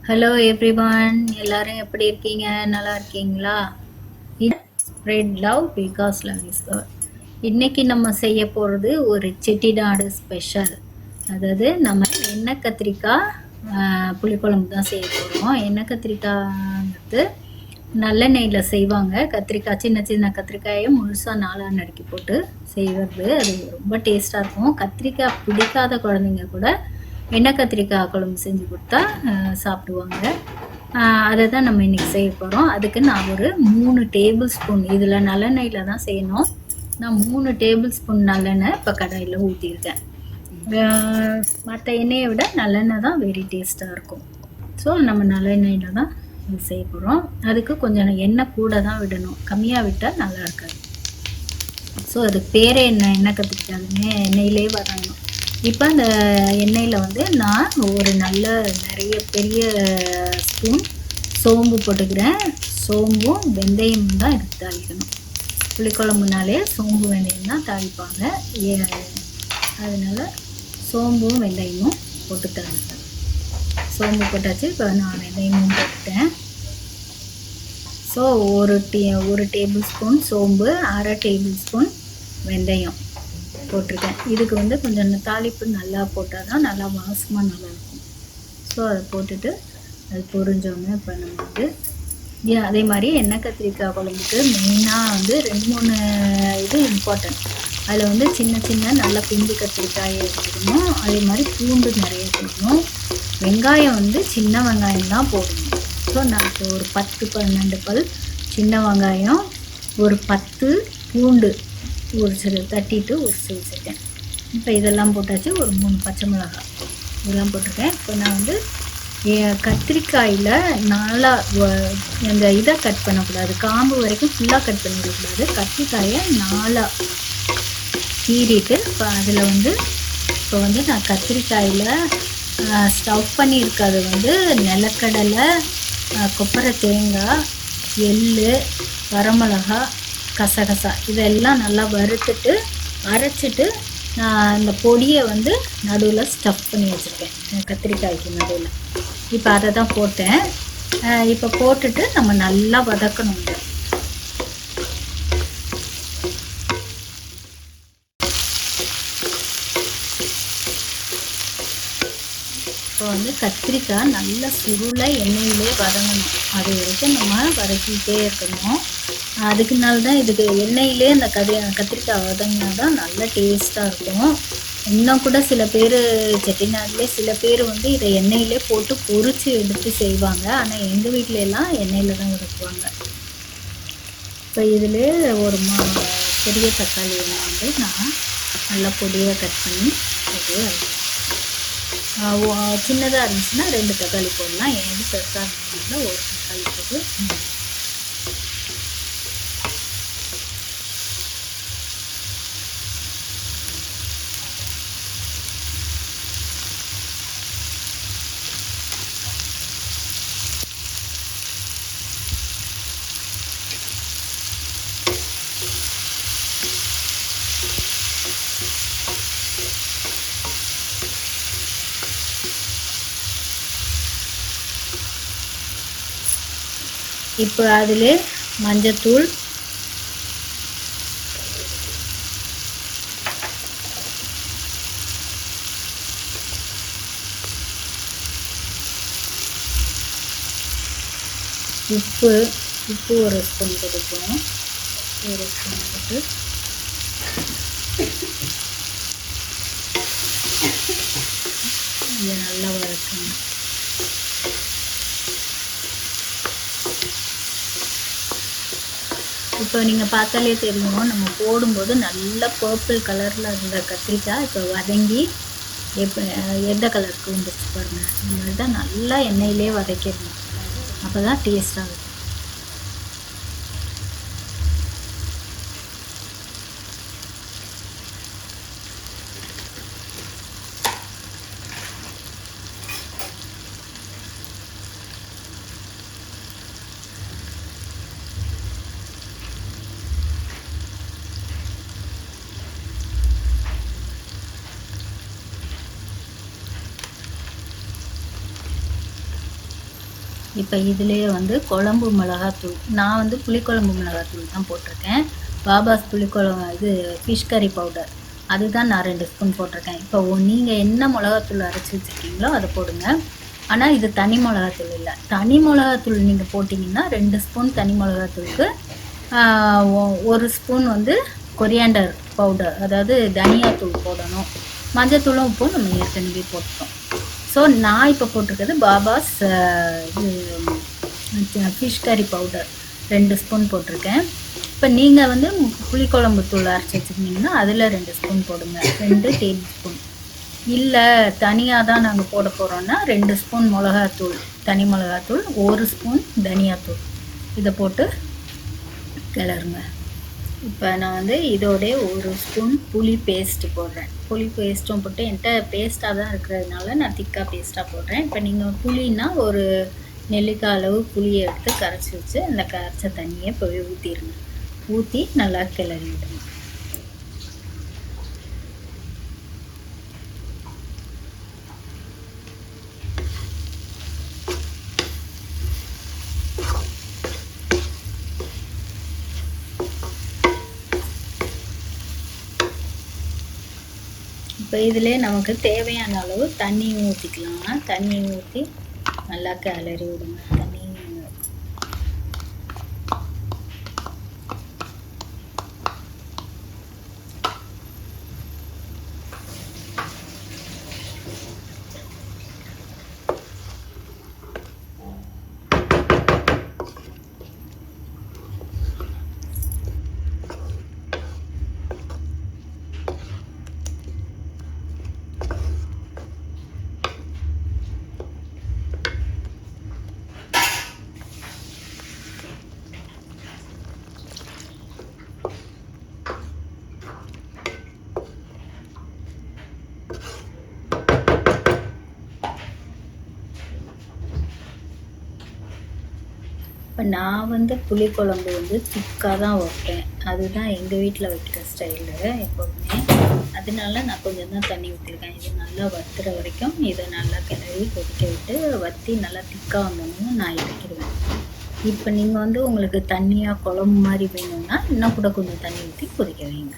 Hello everyone, எல்லாரும் எப்படி இருக்கீங்க? நல்லா இருக்கீங்களா? Spread love because love is God. இன்னைக்கு நம்ம செய்ய போகிறது ஒரு செட்டிநாடு ஸ்பெஷல். அதாவது நம்ம எண்ணெய் கத்திரிக்காய் புளிக்குழம்பு தான் செய்ய போகிறோம். எண்ணெய் கத்திரிக்காய்ங்கிறது நல்லெண்ணெயில் செய்வாங்க. கத்திரிக்காய் சின்ன சின்ன கத்திரிக்காயை முழுசாக நாளாக நறுக்கி போட்டு செய்வது அது ரொம்ப டேஸ்ட்டாக இருக்கும். கத்திரிக்காய் பிடிக்காத குழந்தைங்க கூட எண்ணெய் கத்திரிக்காய் குழம்பு செஞ்சு கொடுத்தா சாப்பிடுவாங்க. அதை தான் நம்ம இன்றைக்கி செய்ய போகிறோம். அதுக்கு நான் ஒரு 3 டேபிள் ஸ்பூன், இதில் நல்லெண்ணெயில் தான் செய்யணும். நான் 3 டேபிள் ஸ்பூன் நல்லெண்ணெய் இப்போ கடாயில் ஊற்றிருக்கேன். மற்ற எண்ணெயை விட நல்லெண்ணெய் தான் வெரி டேஸ்ட்டாக இருக்கும். ஸோ நம்ம நல்லெண்ணெயில் தான் இது செய்ய போகிறோம். அதுக்கு கொஞ்சம் எண்ணெய் கூட தான் விடணும், கம்மியாக விட்டால் நல்லா இருக்காது. ஸோ அதுக்கு பேரே எண்ணெய் கத்திரிக்காதுன்னு எண்ணெயிலே வதங்கணும். இப்போ அந்த எண்ணெயில் வந்து நான் ஒரு நிறைய பெரிய ஸ்பூன் சோம்பு போட்டுக்கிறேன். சோம்பும் வெந்தயமும் தான் இதுக்கு தாளிக்கணும். புளிக்குழம்புனாலே சோம்பு வெந்தயம் தான் தாளிப்பாங்க. அதனால் சோம்பும் வெந்தயமும் போட்டு தாளிப்பேன். சோம்பு போட்டாச்சு. இப்போ நான் வெந்தயமும் போட்டுட்டேன். ஸோ ஒரு டேபிள் ஸ்பூன் சோம்பு, 1/2 டேபிள் ஸ்பூன் வெந்தயம் போட்டிருக்கேன். இதுக்கு வந்து கொஞ்சம் தாளிப்பு நல்லா போட்டால் தான் நல்லா வாசமாக நல்லாயிருக்கும். ஸோ அதை போட்டுட்டு அது பொரிஞ்சோன்னு இப்போ நம்ம வந்து அதே மாதிரி எண்ணெய் கத்திரிக்காய் குழம்புக்கு மெயினாக வந்து 2-3 இது இம்பார்ட்டன்ட். அதில் வந்து சின்ன சின்ன நல்ல பிஞ்சு கத்திரிக்காயை எடுத்துக்கணும். அதே மாதிரி பூண்டு நிறைய போடணும். வெங்காயம் வந்து சின்ன வெங்காயம் தான் போடணும். ஸோ நான் இப்போ ஒரு 10-12 பல் சின்ன வெங்காயம், ஒரு 10 பூண்டு ஒரு சில தட்டிட்டு ஒரு சேர்த்துட்டேன். இப்போ இதெல்லாம் போட்டாச்சு. ஒரு 3 பச்சை மிளகாய் இதெல்லாம் போட்டிருக்கேன். இப்போ நான் வந்து கத்திரிக்காயில் நல்லா இந்த இதை கட் பண்ணக்கூடாது, காம்பு வரைக்கும் ஃபுல்லாக கட் பண்ணிடக்கூடாது. கத்திரிக்காயை நாளாக கீறிட்டு இப்போ அதில் வந்து இப்போ வந்து நான் கத்திரிக்காயில் ஸ்டவ் பண்ணியிருக்கிறது வந்து நிலக்கடலை, கொப்பரை தேங்காய், எள்ளு, வரமிளகா, கசகசா இதெல்லாம் நல்லா வறுத்துட்டு அரைச்சிட்டு நான் இந்த பொடியை வந்து நடுவில் ஸ்டஃப் பண்ணி வச்சுருக்கேன் கத்திரிக்காய்க்கு நடுவில். இப்போ அதை தான் போட்டேன். இப்போ போட்டுட்டு நம்ம நல்லா வதக்கணும். இப்போ வந்து கத்திரிக்காய் நல்லா சுருளை எண்ணெயிலே வதங்கணும். அது வரைக்கும் நம்ம வதக்கிட்டே இருக்கணும். அதுக்குனால தான் இதுக்கு எண்ணெயிலே அந்த கத்திரிக்காய் வதங்கினா தான் நல்லா டேஸ்ட்டாக இருக்கும். இன்னும் கூட சில பேர் செட்டிநாட்டிலே சில பேர் வந்து இதை எண்ணெயிலே போட்டு பொரித்து எடுத்து செய்வாங்க. ஆனால் எங்கள் வீட்டில எல்லாம் எண்ணெயில் தான் வதக்குவாங்க. இப்போ இதில் ஒரு பெரிய தக்காளி வந்து நான் நல்லா பொடியாக கட் பண்ணி போட்டு சின்னதாக இருந்துச்சுன்னா 2 தக்காளி போடலாம். எது பெருசாக இருந்ததுன்னா ஒரு தக்காளி போட்டு இப்போ அதில் மஞ்சத்தூள், உப்பு ஒரு ஸ்பூன் போட்டுப்போம். ஒரு ஸ்பூன் போட்டு இதை நல்லா வதக்கணும். இப்போ நீங்கள் பார்த்தாலே தெரியும், நம்ம போடும்போது நல்ல பர்பிள் கலரில் இருந்த கத்திரிக்காய் இப்போ வதங்கி எந்த கலருக்கு வந்துருச்சு பாருங்கள். இந்த மாதிரி தான் நல்லா எண்ணெயிலே வதக்கிடணும். அப்போ தான் டேஸ்ட்டாக இருக்கும். இப்போ இதுலேயே வந்து குழம்பு மிளகாத்தூள், நான் வந்து புளிக்குழம்பு மிளகாத்தூள் தான் போட்டிருக்கேன். பாபாஸ் புளிக்குழம்பு இது ஃபிஷ் கறி பவுடர் அதுதான் நான் 2 ஸ்பூன் போட்டிருக்கேன். இப்போ நீங்கள் என்ன மிளகாத்தூள் அரைச்சி வச்சுருக்கீங்களோ அதை போடுங்க. ஆனால் இது தனி மிளகாத்தூள் இல்லை. தனி மிளகாத்தூள் நீங்கள் போட்டிங்கன்னா 2 ஸ்பூன் தனி மிளகாத்தூளுக்கு 1 ஸ்பூன் வந்து கொரியாண்டர் பவுடர், அதாவது தனியாத்தூள் போடணும். மஞ்சத்தூளும் உப்பும் நம்ம ஏற்கனவே போட்டோம். ஸோ நான் இப்போ போட்டிருக்கிறது பாபாஸ் இது ஃபிஷ் கறி பவுடர் 2 ஸ்பூன் போட்டிருக்கேன். இப்போ நீங்கள் வந்து புளிக்குழம்பு தூள் அரைச்சி வச்சுருந்தீங்கன்னா அதில் 2 ஸ்பூன் போடுங்க, 2 டேபிள் ஸ்பூன். இல்லை தனியாக தான் நாங்கள் போட போகிறோன்னா 2 ஸ்பூன் மிளகாத்தூள், தனி மிளகாத்தூள், 1 ஸ்பூன் தனியாத்தூள் இதை போட்டு கிளறுங்க. இப்போ நான் வந்து இதோட 1 ஸ்பூன் புளி பேஸ்ட்டு போடுறேன். புளி பேஸ்ட்டும் போட்டு என்கிட்ட பேஸ்ட்டாக தான் இருக்கிறதுனால நான் திக்காக பேஸ்ட்டாக போடுறேன். இப்போ நீங்கள் புளின்னா ஒரு நெல்லிக்காய் அளவு புளியை எடுத்து கரைச்சி வச்சு அந்த கரைச்ச தண்ணியை போய் ஊற்றிடுங்க. ஊற்றி நல்லா கிளறி விடுங்க. இப்போ இதிலே நமக்கு தேவையான அளவு தண்ணியும் ஊற்றிக்கலாம். தண்ணியும் ஊற்றி நல்லா கிளறி விடுங்க. தண்ணி இப்போ நான் வந்து புளிக்குழம்பு வந்து திக்காக தான் வைப்பேன். அதுதான் எங்கள் வீட்டில் வைக்கிற ஸ்டைலு எப்போதுமே. அதனால நான் கொஞ்சம் தான் தண்ணி ஊற்றிருக்கேன். இது நல்லா வற்றுற வரைக்கும் இதை நல்லா கிளறி கொதிக்க விட்டு வற்றி நல்லா திக்காக வந்தோன்னு நான் இறக்கிடுவேன். இப்போ நீங்கள் வந்து உங்களுக்கு தண்ணியாக குழம்பு மாதிரி வேணும்னா இன்னும் கூட கொஞ்சம் தண்ணி ஊற்றி கொதிக்க வைங்க.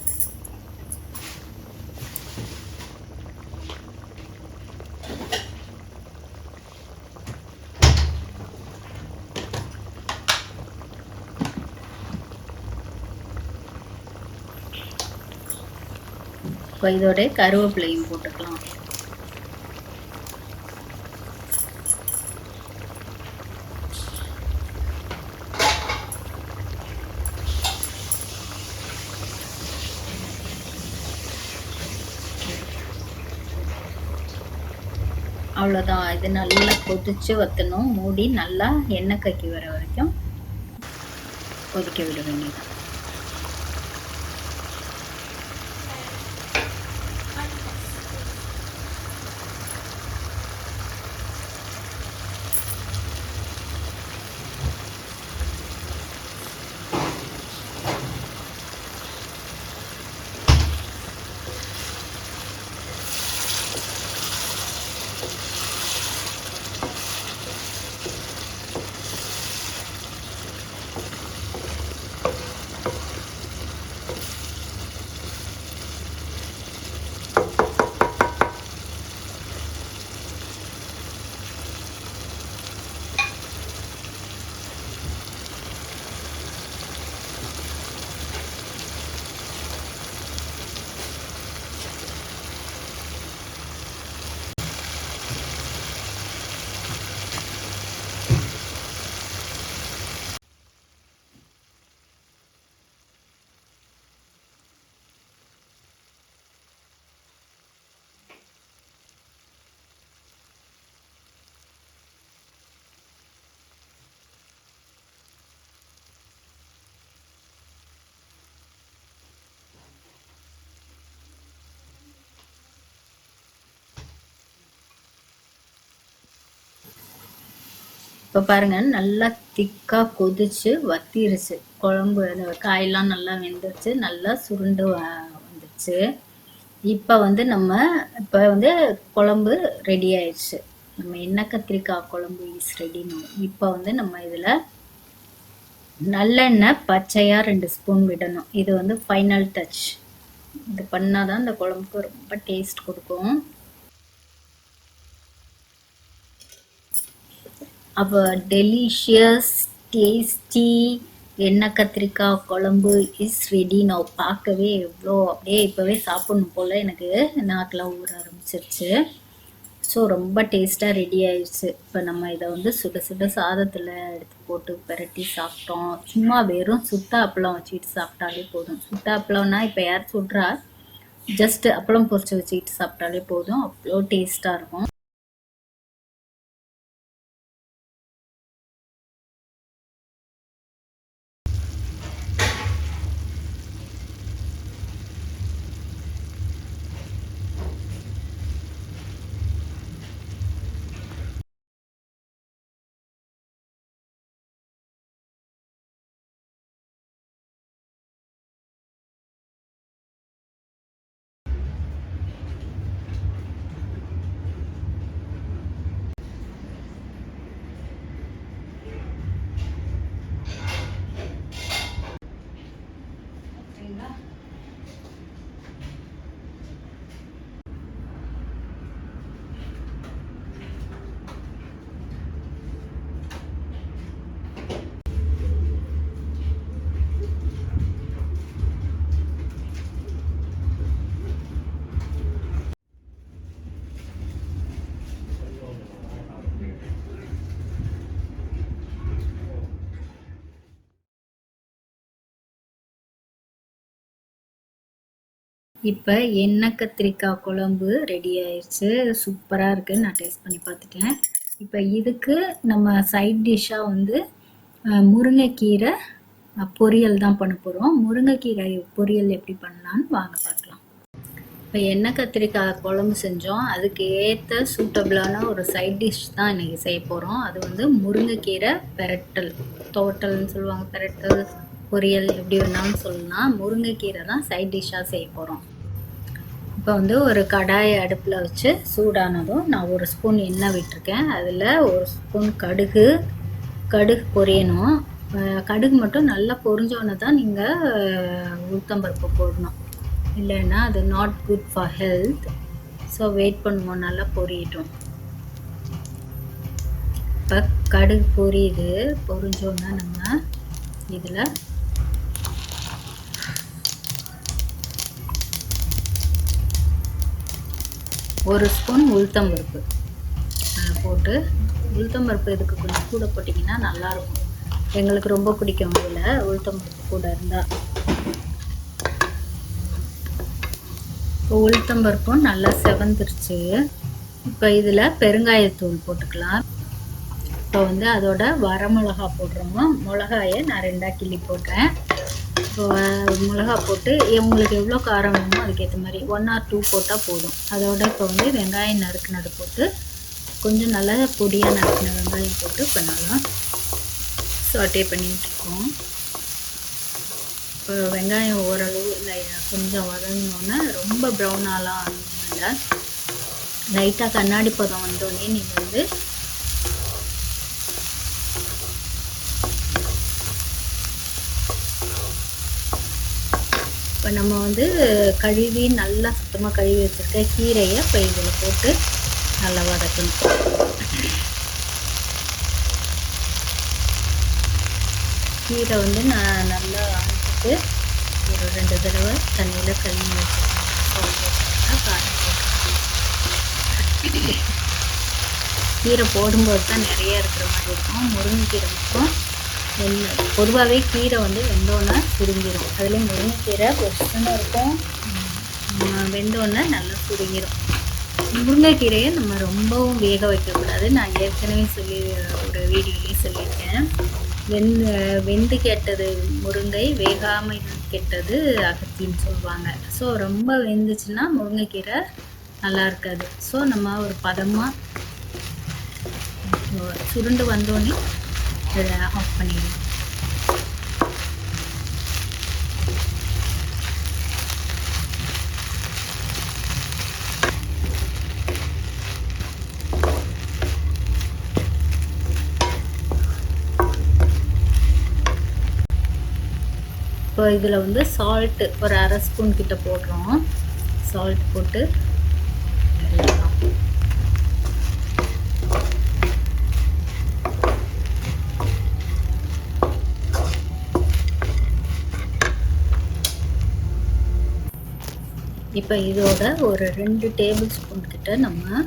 இப்போ இதோட கருவேப்பிலையும் போட்டுக்கலாம். அவ்வளோதான். இது நல்லா கொதித்து வற்றணும். மூடி நல்லா எண்ணெய் கக்கி வர வரைக்கும் கொதிக்க விட வேண்டியது. இப்போ பாருங்கள், நல்லா திக்காக கொதித்து வத்திருச்சு குழம்பு. காயெல்லாம் நல்லா வெந்துருச்சு, நல்லா சுருண்டு வந்துச்சு. இப்போ வந்து குழம்பு ரெடி ஆயிடுச்சு. நம்ம எண்ணெய் கத்திரிக்காய் குழம்பு இஸ் ரெடினோ. இப்போ வந்து நம்ம இதில் நல்லெண்ணெய் பச்சையாக 2 ஸ்பூன் விடணும். இது வந்து ஃபைனல் டச். இது பண்ணால் தான் இந்த குழம்புக்கு ரொம்ப டேஸ்ட் கொடுக்கும். அப்போ டெலிஷியஸ் டேஸ்டி எண்ணெய் கத்திரிக்காய் குழம்பு இஸ் ரெடி. நான் பார்க்கவே எவ்வளோ அப்படியே இப்போவே சாப்பிட்ணும் போல் எனக்கு நாக்கெலாம் ஊற ஆரம்பிச்சிருச்சு. ஸோ ரொம்ப டேஸ்ட்டாக ரெடி ஆயிடுச்சு. இப்போ நம்ம இதை வந்து சுட சுட சாதத்தில் எடுத்து போட்டு பிரட்டி சாப்பிட்டோம். சும்மா வெறும் சுட்ட அப்பளம் வச்சுக்கிட்டு சாப்பிட்டாலே போதும். சுட்ட அப்பளம்னா இப்போ யார் சுடுறா, ஜஸ்ட் அப்பளம் பொரிச்சு வச்சுக்கிட்டு சாப்பிட்டாலே போதும், அவ்வளோ டேஸ்ட்டாக இருக்கும். இப்போ எண்ணெய் கத்திரிக்காய் குழம்பு ரெடி ஆயிடுச்சு. சூப்பராக இருக்குது. நான் டேஸ்ட் பண்ணி பார்த்துட்டேன். இப்போ இதுக்கு நம்ம சைட் டிஷ்ஷாக வந்து முருங்கைக்கீரை பொரியல் தான் பண்ண போகிறோம். முருங்கைக்கீரை பொரியல் எப்படி பண்ணலான்னு வாங்க பார்க்கலாம். இப்போ எண்ணெய் கத்திரிக்காய் குழம்பு செஞ்சோம். அதுக்கு ஏற்ற சூட்டபிளான ஒரு சைட் டிஷ் தான் இன்றைக்கி செய்ய போகிறோம். அது வந்து முருங்கைக்கீரை பெரட்டல், தோட்டல்னு சொல்லுவாங்க, பெரட்டல் பொரியல் எப்படி வேணாலும் சொல்லலாம். முருங்கைக்கீரை தான் சைட் டிஷ்ஷாக செய்ய போகிறோம். இப்போ வந்து ஒரு கடாயை அடுப்பில் வச்சு சூடானதும் நான் 1 ஸ்பூன் எண்ணெய் விட்டுருக்கேன். அதில் 1 ஸ்பூன் கடுகு பொரியணும். கடுகு மட்டும் நல்லா பொரிஞ்சோன்னே தான் நீங்கள் உளுத்தம்பருப்பு போடணும், இல்லைன்னா அது not good for health. So wait பண்ணுவோம், நல்லா பொரியட்டும். இப்போ கடுகு பொரிஞ்சோன்னா நம்ம இதில் 1 ஸ்பூன் உளுத்தம்பருப்பு போட்டு, உளுத்தம்பருப்பு இதுக்கு கொஞ்சம் கூட போட்டிங்கன்னா நல்லாயிருக்கும். எங்களுக்கு ரொம்ப பிடிக்கும் இதில் உளுத்தம்பருப்பு கூட இருந்தால். இப்போ உளுத்தம்பருப்பும் நல்லா செவந்துருச்சு. இப்போ இதில் பெருங்காயத்தூள் போட்டுக்கலாம். இப்போ வந்து அதோட வரமிளகா போடுறோமோ, மிளகாயை நான் 2ஆக கிள்ளி போடுறேன். இப்போ மிளகா போட்டு உங்களுக்கு எவ்வளோ காரம் வேணுமோ அதுக்கேற்ற மாதிரி 1 or 2 போட்டால் போதும். அதோட இப்போ வந்து வெங்காயம் நறுக்குனது போட்டு, கொஞ்சம் நல்லா பொடியாக நறுக்கின வெங்காயம் போட்டு இப்போ நல்லா சாட்டே பண்ணிகிட்ருக்கோம். இப்போ வெங்காயம் ஓரளவு கொஞ்சம் வதங்கினோன்னே ரொம்ப ப்ரௌனாலாம் ஆகணும்ல, லைட்டாக கண்ணாடி பதம் வந்தோடனே நீங்கள் வந்து இப்போ நம்ம வந்து கழுவி நல்லா சுத்தமாக கழுவி வச்சுருக்க கீரையை இப்போ இதில் போட்டு நல்லா வதக்கணும். கீரை வந்து நான் நல்லா அரைச்சிட்டு ஒரு 2 தடவை தண்ணியில் கழுவி வச்சுருக்கேன். காரம் கீரை போடும்போது தான் நிறைய இருக்கிற மாதிரி இருக்கும். முருங்கைக்கீரை மட்டும் பொதுவாகவே கீரை வந்து வெந்தோன்னே சுருங்கிடும். அதுலேயும் முருங்கைக்கீரை பொசுன்னு இருக்கும், வெந்தோன்னே நல்லா சுருங்கிடும். முருங்கைக்கீரையை நம்ம ரொம்பவும் வேக வைக்கக்கூடாது. நான் ஏற்கனவே ஒரு வீடியோலேயே சொல்லியிருக்கேன். வெந்து கெட்டது முருங்கை, வேகாமல் கெட்டது அகத்தின்னு சொல்லுவாங்க. ஸோ ரொம்ப வெந்துச்சுன்னா முருங்கைக்கீரை நல்லா இருக்காது. ஸோ நம்ம ஒரு பதமாக சுருண்டு வந்தோடனே இதை ஆஃப் பண்ணிடலாம். இதில் வந்து சால்ட்டு ஒரு அரை ஸ்பூன் கிட்ட போடுறோம். சால்ட் போட்டு கிளறிடலாம். இப்போ இதோட ஒரு 2 டேபிள் ஸ்பூன் கிட்ட நம்ம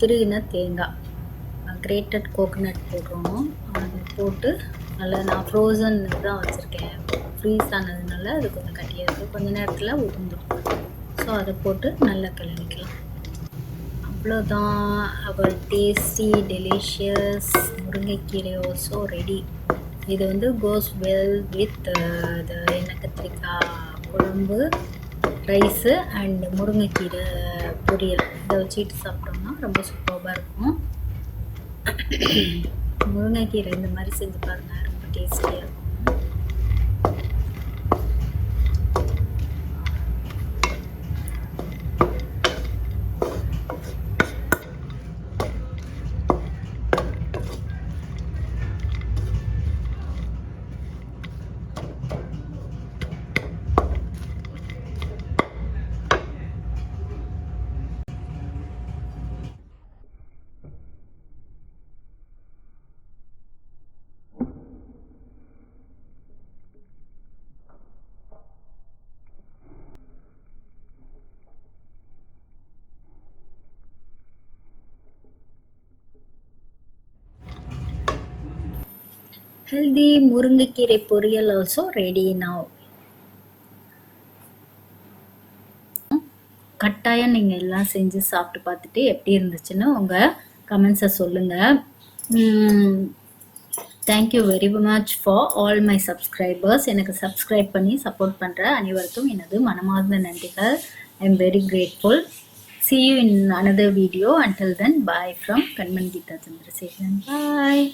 திருகின தேங்காய், கிரேட்டட் கோகோனட் போடுறோம். அது போட்டு நல்லா, நான் ஃப்ரோசன் தான் வச்சுருக்கேன், ஃப்ரீஸ் ஆனதுனால அது கொஞ்சம் கட்டியாக இருக்குது, கொஞ்சம் நேரத்தில் உருந்துடும். ஸோ அதை போட்டு நல்லா கிளறிக்கலாம். அவ்வளோதான், அவர் டேஸ்டி டெலிஷியஸ் முருங்கைக்கீரை ஆல்சோ ரெடி. இது வந்து கோஸ் வெல் வித் த எண்ணெய் கத்திரிக்காய் குழம்பு, ரைஸு அண்ட் முருங்கைக்கீரை பொரியல். இதை வச்சுட்டு சாப்பிட்டோம்னா ரொம்ப சூப்பராக இருக்கும். முருங்கைக்கீரை இந்த மாதிரி செஞ்சு பாருங்கள், ரொம்ப டேஸ்டியாக இருக்கும். Healthy முருங்கைக்கீரை பொரியல் also ready now. கட்டாயம் நீங்கள் எல்லாம் செஞ்சு சாப்பிட்டு பார்த்துட்டு எப்படி இருந்துச்சுன்னு உங்கள் கமெண்ட்ஸை சொல்லுங்கள். Thank you very much for all my subscribers. எனக்கு சப்ஸ்கிரைப் பண்ணி சப்போர்ட் பண்ணுற அனைவருக்கும் எனது மனமார்ந்த நன்றிகள். I am very grateful. See you in another video. Until then, bye from Kanman Geeta Chandrasekharan. Bye.